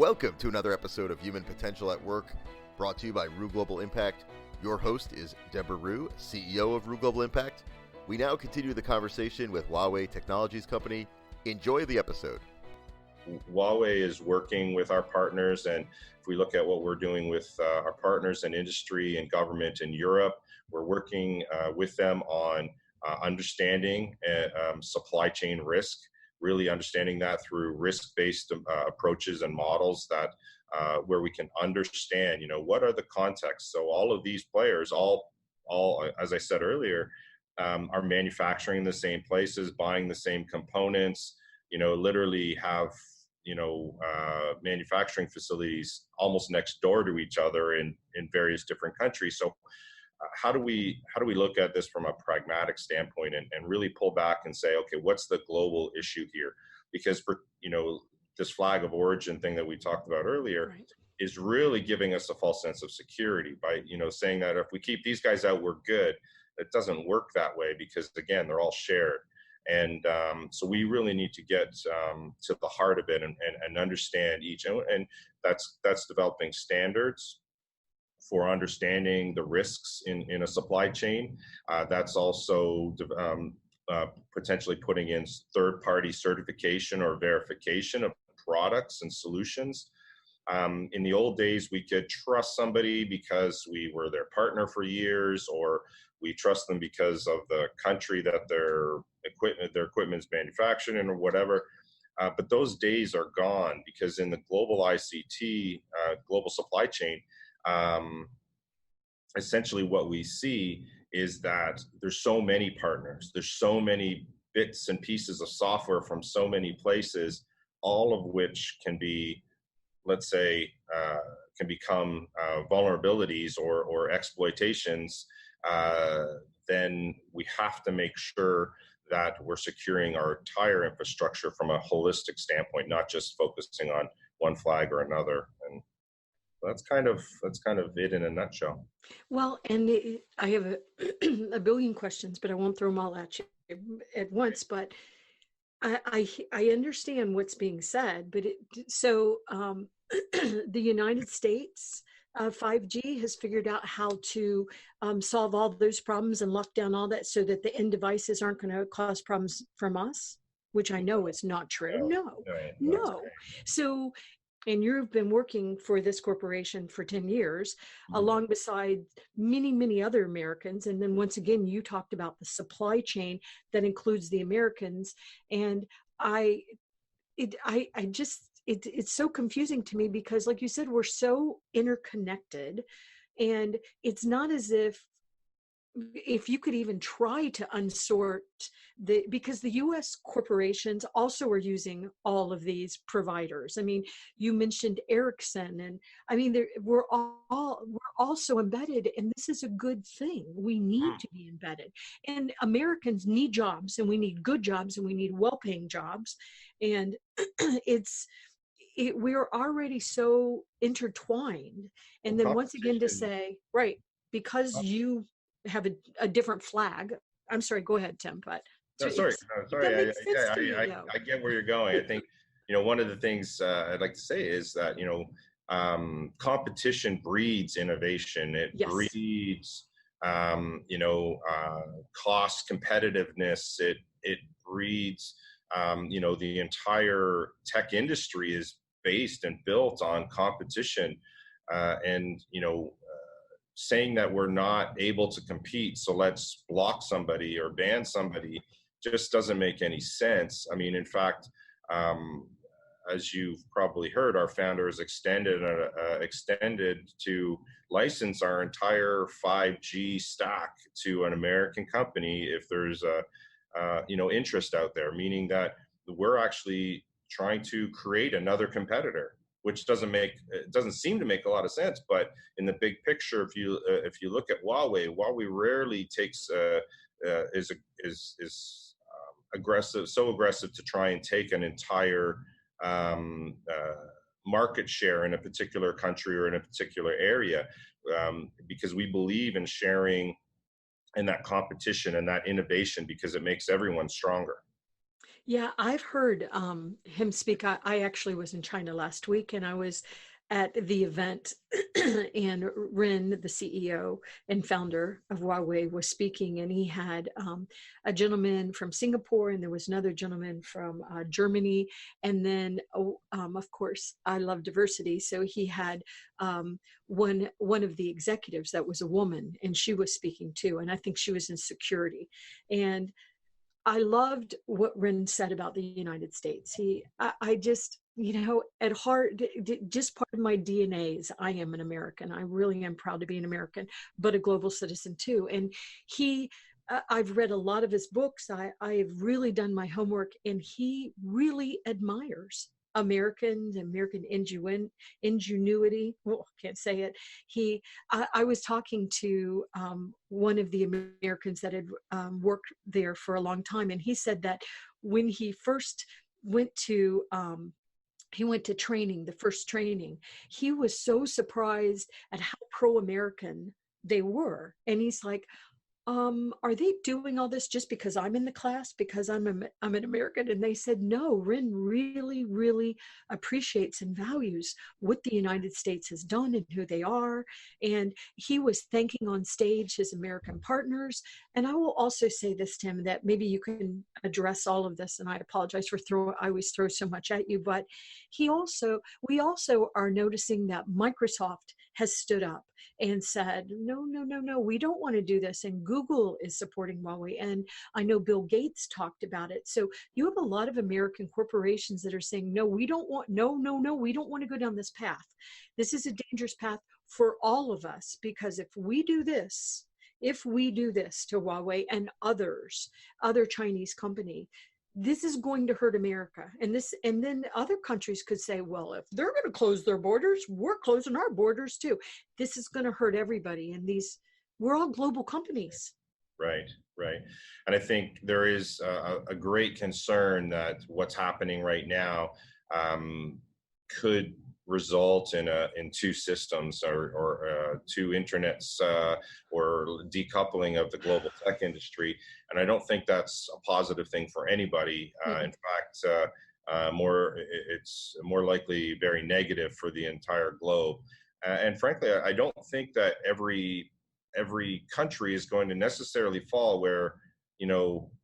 Welcome to another episode of Human Potential at Work, brought to you by Rue Global Impact. Your host is Debra, CEO of Rue Global Impact. We now continue the conversation with Huawei Technologies Company. Enjoy the episode. Huawei is working with our partners, and if we look at what we're doing with our partners in industry and government in Europe, we're working with them on understanding supply chain risk, really understanding that through risk-based approaches and models that where we can understand, what are the contexts. So all of these players, all as I said earlier, are manufacturing in the same places, buying the same components, literally have manufacturing facilities almost next door to each other in various different countries. So how do we look at this from a pragmatic standpoint and really pull back and say, okay, what's the global issue here? Because this flag of origin thing that we talked about earlier is really giving us a false sense of security by saying that if we keep these guys out, we're good. It doesn't work that way because, again, they're all shared. And so we really need to get to the heart of it and understand each. And that's developing standards for understanding the risks in a supply chain. That's also potentially putting in third-party certification or verification of products and solutions. In the old days, we could trust somebody because we were their partner for years, or we trust them because of the country that their equipment's manufactured in or whatever. But those days are gone because in the global ICT, global supply chain, essentially what we see is that there's so many partners, there's so many bits and pieces of software from so many places, all of which can be, let's say, can become vulnerabilities or exploitations. Then we have to make sure that we're securing our entire infrastructure from a holistic standpoint, not just focusing on one flag or another. And that's kind of it in a nutshell. Well, and I have a billion questions, but I won't throw them all at you at once. But I understand what's being said. But the United States 5G has figured out how to solve all those problems and lock down all that so that the end devices aren't going to cause problems from us, which I know is not true. No. So. And you've been working for this corporation for 10 years, along beside many, many other Americans. And then once again, you talked about the supply chain that includes the Americans. And it's so confusing to me because, like you said, we're so interconnected. And it's not as if you could even try to unsort because the U.S. corporations also are using all of these providers. I mean, you mentioned Ericsson, and I mean, we're also embedded, and this is a good thing. We need to be embedded, and Americans need jobs, and we need good jobs, and we need well-paying jobs, and we're already so intertwined. And then once again to say, because you have a different flag. I'm sorry, go ahead, Tim. But sorry. I get where you're going. I think, one of the things I'd like to say is that, competition breeds innovation. It breeds, cost competitiveness. It breeds, the entire tech industry is based and built on competition. Saying that we're not able to compete, so let's block somebody or ban somebody, just doesn't make any sense. I mean, in fact, as you've probably heard, our founder has extended to license our entire 5G stack to an American company if there's interest out there, meaning that we're actually trying to create another competitor, which doesn't seem to make a lot of sense. But in the big picture, if you look at Huawei rarely takes is aggressive, so aggressive to try and take an entire market share in a particular country or in a particular area, because we believe in sharing in that competition and that innovation because it makes everyone stronger. Yeah, I've heard him speak. I actually was in China last week, and I was at the event, and Ren, the CEO and founder of Huawei, was speaking, and he had a gentleman from Singapore, and there was another gentleman from Germany, and then of course, I love diversity, so he had one of the executives that was a woman, and she was speaking too, and I think she was in security, and I loved what Ren said about the United States. I just, at heart, just part of my DNA is I am an American. I really am proud to be an American, but a global citizen too. And he, I've read a lot of his books. I have really done my homework, and he really admires American ingenuity. Well, can't say it. I was talking to one of the Americans that had worked there for a long time, and he said that when he first went to training, the first training, he was so surprised at how pro-American they were, and he's like, are they doing all this just because I'm in the class, because I'm an American? And they said, no, Ren really, really appreciates and values what the United States has done and who they are. And he was thanking on stage his American partners. And I will also say this, Tim, that maybe you can address all of this. And I apologize for I always throw so much at you, but we also are noticing that Microsoft has stood up and said, no, no, no, no, we don't want to do this. And Google is supporting Huawei. And I know Bill Gates talked about it. So you have a lot of American corporations that are saying, no, we don't want, no, no, no, we don't want to go down this path. This is a dangerous path for all of us, because if we do this to Huawei and other Chinese company, this is going to hurt America. And then other countries could say, well, if they're going to close their borders, we're closing our borders too. This is going to hurt everybody. And we're all global companies. Right, right. And I think there is a great concern that what's happening right now could result in two systems or two internets or decoupling of the global tech industry. And I don't think that's a positive thing for anybody. In fact, it's more likely very negative for the entire globe. And frankly, I don't think that every country is going to necessarily fall where,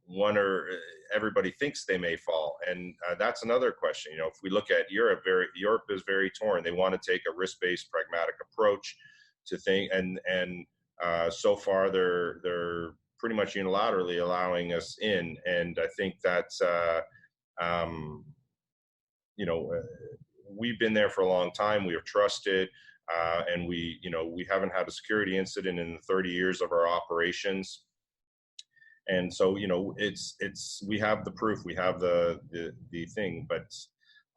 one or everybody thinks they may fall. And that's another question. If we look at Europe, Europe is very torn. They want to take a risk-based, pragmatic approach to things, and so far they're pretty much unilaterally allowing us in. And I think that we've been there for a long time. We are trusted. And we haven't had a security incident in the 30 years of our operations. And so, we have the proof, we have the thing, but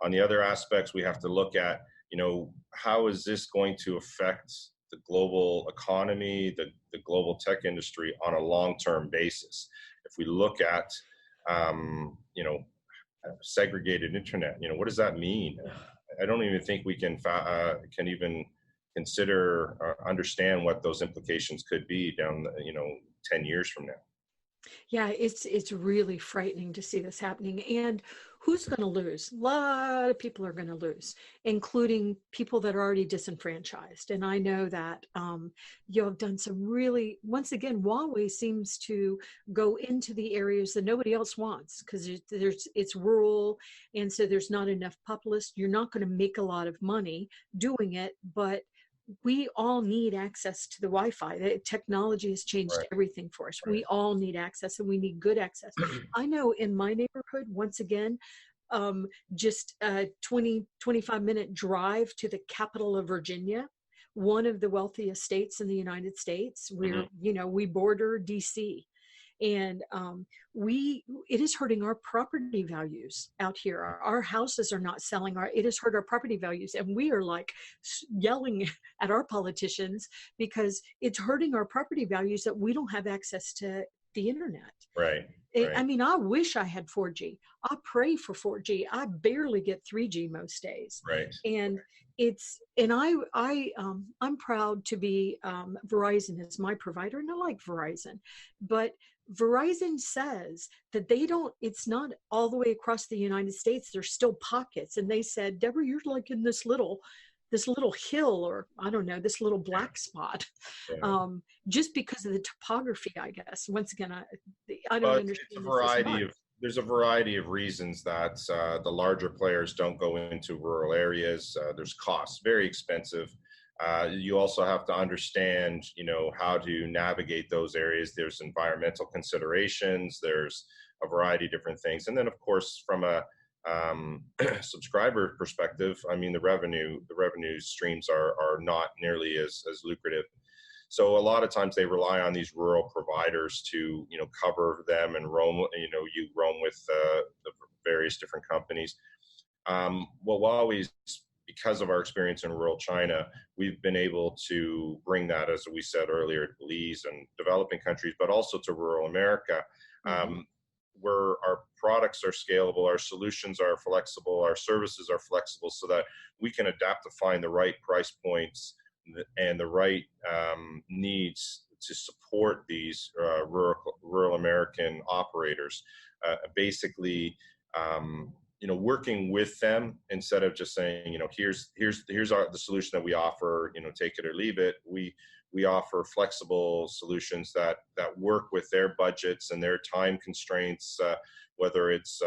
on the other aspects, we have to look at, how is this going to affect the global economy, the global tech industry on a long-term basis? If we look at, segregated internet, what does that mean? I don't even think we can even consider or understand what those implications could be down, 10 years from now. Yeah, it's really frightening to see this happening. And who's going to lose? A lot of people are going to lose, including people that are already disenfranchised. And I know that you have done some really, once again, Huawei seems to go into the areas that nobody else wants, because it's rural, and so there's not enough populace. You're not going to make a lot of money doing it, but we all need access to the Wi-Fi. The technology has changed everything for us. Right. We all need access, and we need good access. I know in my neighborhood, once again, just a 25-minute drive to the capital of Virginia, one of the wealthiest states in the United States, where, we border DC. And it is hurting our property values out here. Our houses are not selling. It has hurt our property values. And we are like yelling at our politicians because it's hurting our property values that we don't have access to the internet. Right. I mean, I wish I had 4G. I pray for 4G. I barely get 3G most days. Right. And I'm proud to be Verizon as my provider, and I like Verizon, but Verizon says that it's not all the way across the United States. There's still pockets. And they said, Deborah, you're like in this little hill, or I don't know, this little black spot, Yeah. just because of the topography, I guess. Once again, I don't But understand it's a this as variety much. of there's a variety of reasons that the larger players don't go into rural areas. There's costs, very expensive. You also have to understand, how to navigate those areas. There's environmental considerations. There's a variety of different things, and then of course, from a subscriber perspective, I mean, the revenue streams are not nearly as lucrative. So a lot of times they rely on these rural providers to, cover them and roam. You roam with the various different companies. Well, Huawei's, because of our experience in rural China, we've been able to bring that, as we said earlier, to Belize and developing countries, but also to rural America, where our products are scalable, our solutions are flexible, our services are flexible, so that we can adapt to find the right price points and the right needs to support these rural American operators. Basically, working with them instead of just saying, here's the solution that we offer, take it or leave it. We offer flexible solutions that work with their budgets and their time constraints, whether it's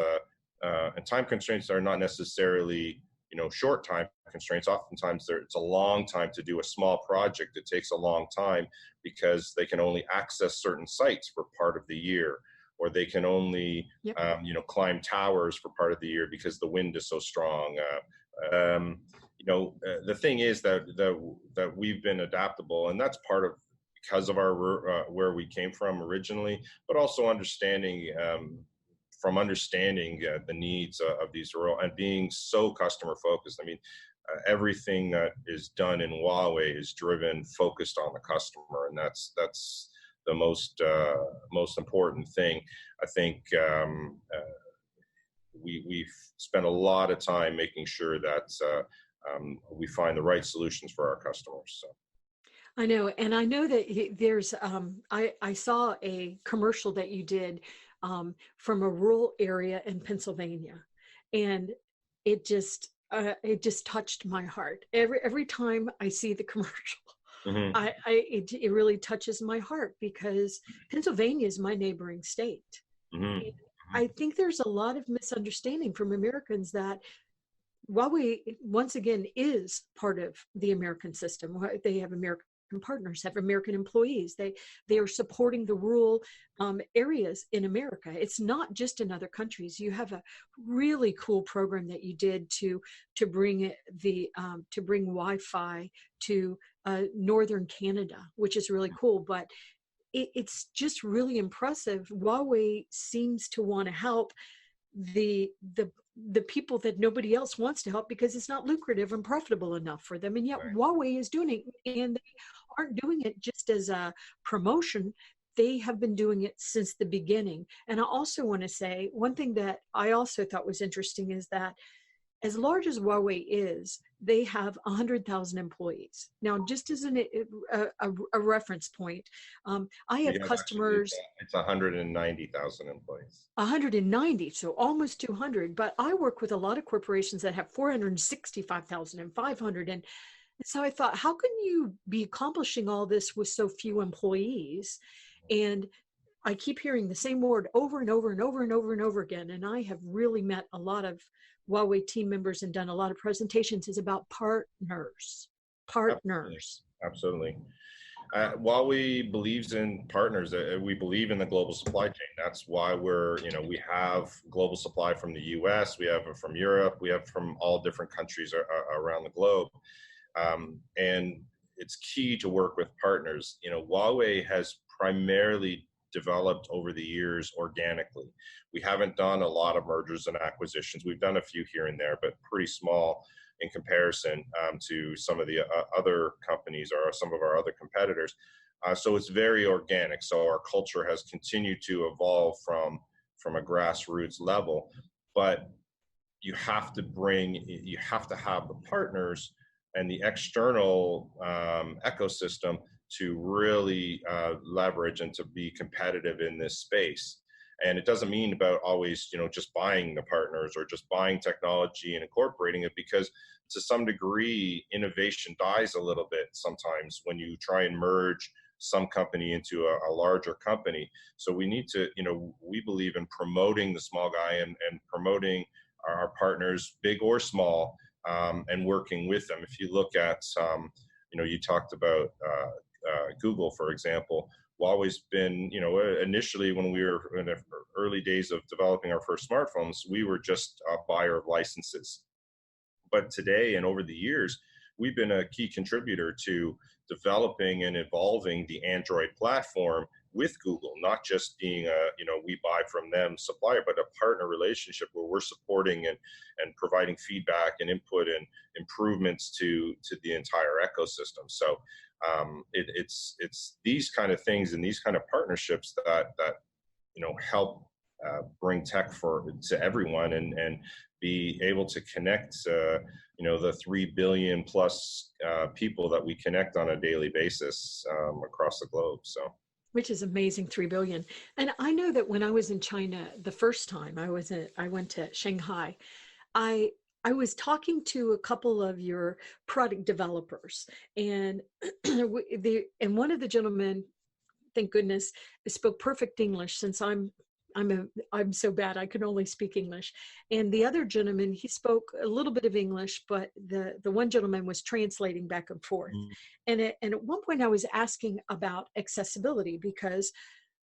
and time constraints are not necessarily short time constraints. Oftentimes it's a long time to do a small project. It takes a long time because they can only access certain sites for part of the year, or they can only climb towers for part of the year because the wind is so strong. The thing is that we've been adaptable, and that's part of because of our where we came from originally, but also understanding the needs of these rural and being so customer focused. I mean, everything that is done in Huawei is focused on the customer, and that's the most important thing. I think we've spent a lot of time making sure that we find the right solutions for our customers. So. I know, and I know that there's. I saw a commercial that you did from a rural area in Pennsylvania, and it just touched my heart. Every time I see the commercial, it really touches my heart, because Pennsylvania is my neighboring state. And I think there's a lot of misunderstanding from Americans that Huawei, once again, is part of the American system. They have American partners, have American employees. They are supporting the rural areas in America. It's not just in other countries. You have a really cool program that you did to bring Wi-Fi to northern Canada, which is really cool. But it's just really impressive. Huawei seems to want to help the people that nobody else wants to help because it's not lucrative and profitable enough for them. And yet Huawei is doing it, and they aren't doing it just as a promotion. They have been doing it since the beginning. And I also want to say one thing that I also thought was interesting is that as large as Huawei is, they have 100,000 employees. Now, just as a reference point, I have customers. It's 190,000 employees. 190, so almost 200. But I work with a lot of corporations that have 465,000 and 500. And so I thought, how can you be accomplishing all this with so few employees? And I keep hearing the same word over and over and over and over and over again. And I have really met a lot of Huawei team members and done a lot of presentations. Is about partners. Absolutely. Huawei believes in partners. We believe in the global supply chain. That's why we have global supply from the US, we have it from Europe, we have from all different countries around the globe. And it's key to work with partners. Huawei has primarily developed over the years organically. We haven't done a lot of mergers and acquisitions. We've done a few here and there, but pretty small in comparison to some of the other companies or some of our other competitors. So it's very organic. So our culture has continued to evolve from a grassroots level, but you have to have the partners and the external ecosystem to really leverage and to be competitive in this space. And it doesn't mean about always, just buying the partners or just buying technology and incorporating it, because to some degree, innovation dies a little bit sometimes when you try and merge some company into a larger company. So we need to, we believe in promoting the small guy and promoting our partners, big or small, and working with them. If you look at, you talked about Google, for example. Huawei's been, initially when we were in the early days of developing our first smartphones, we were just a buyer of licenses. But today and over the years, we've been a key contributor to developing and evolving the Android platform with Google, not just being we buy from them supplier, but a partner relationship where we're supporting and providing feedback and input and improvements to the entire ecosystem. So it's these kind of things and these kind of partnerships that help bring tech to everyone and be able to connect the 3 billion plus people that we connect on a daily basis across the globe. So, which is amazing, 3 billion. And I know that when I was in China the first time I went to Shanghai, I was talking to a couple of your product developers, and one of the gentlemen, thank goodness, spoke perfect English, since I'm so bad I can only speak English. And the other gentleman, he spoke a little bit of English, but the one gentleman was translating back and forth. And at one point I was asking about accessibility, because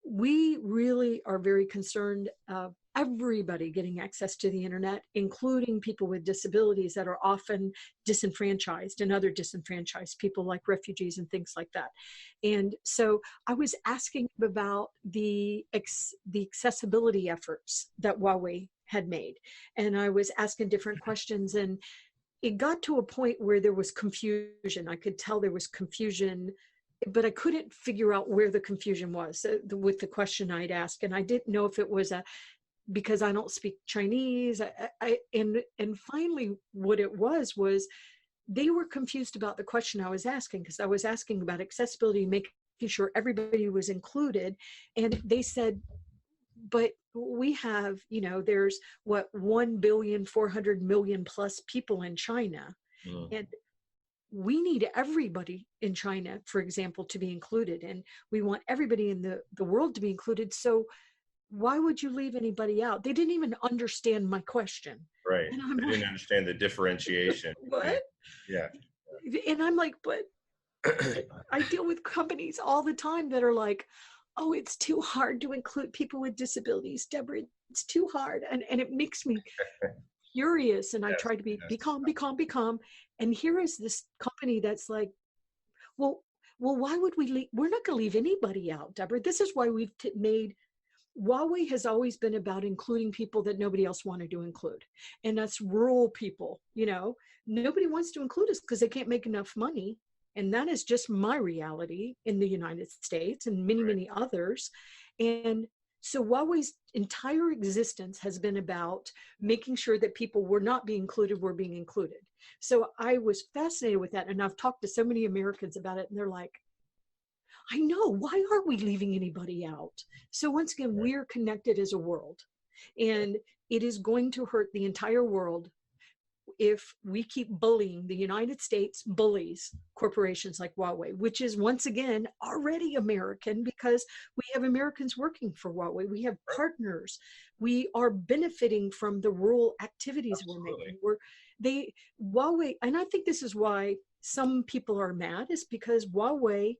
we really are very concerned of everybody getting access to the internet, including people with disabilities that are often disenfranchised, and other disenfranchised people like refugees and things like that. And so I was asking about the accessibility efforts that Huawei had made. And I was asking different questions, and it got to a point where there was confusion. I could tell there was confusion, but I couldn't figure out where the confusion was with the question I'd ask. And I didn't know if it was because I don't speak Chinese. And finally what it was they were confused about the question I was asking, because I was asking about accessibility, making sure everybody was included. And they said, but we have, there's 1,400,000,000 plus people in China. And we need everybody in China, for example, to be included. And we want everybody in the world to be included. So why would you leave anybody out? They didn't even understand my question. Right. They didn't understand the differentiation. What? Yeah. And I'm like, but I deal with companies all the time that are like, oh, it's too hard to include people with disabilities, Debra, it's too hard. And it makes me furious. And I try to be calm. And here is this company that's like, well, why would we leave? We're not going to leave anybody out, Debra. This is why we've made, Huawei has always been about including people that nobody else wanted to include. And that's rural people, nobody wants to include us because they can't make enough money. And that is just my reality in the United States and many, many others. And so Huawei's entire existence has been about making sure that people were not being included, were being included. So I was fascinated with that. And I've talked to so many Americans about it, and they're like, I know, why aren't we leaving anybody out? So once again, we're connected as a world, and it is going to hurt the entire world if we keep bullying. The United States bullies corporations like Huawei, which is once again already American, because we have Americans working for Huawei. We have partners. We are benefiting from the rural activities we're making. Huawei, and I think this is why some people are mad, is because Huawei,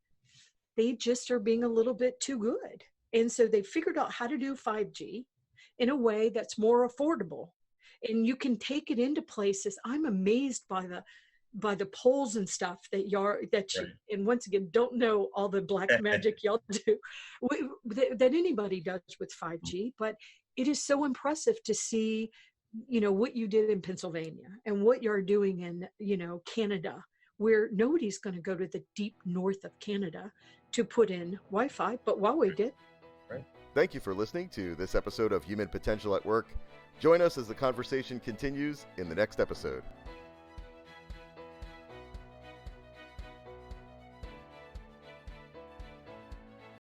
they just are being a little bit too good. And so they figured out how to do 5G in a way that's more affordable. And you can take it into places. I'm amazed by the polls and stuff that and once again, don't know all the black magic y'all do, that anybody does with 5G, but it is so impressive to see, what you did in Pennsylvania and what you're doing in, Canada, where nobody's going to go to the deep north of Canada to put in Wi-Fi, but Huawei did. Right. Thank you for listening to this episode of Human Potential at Work. Join us as the conversation continues in the next episode.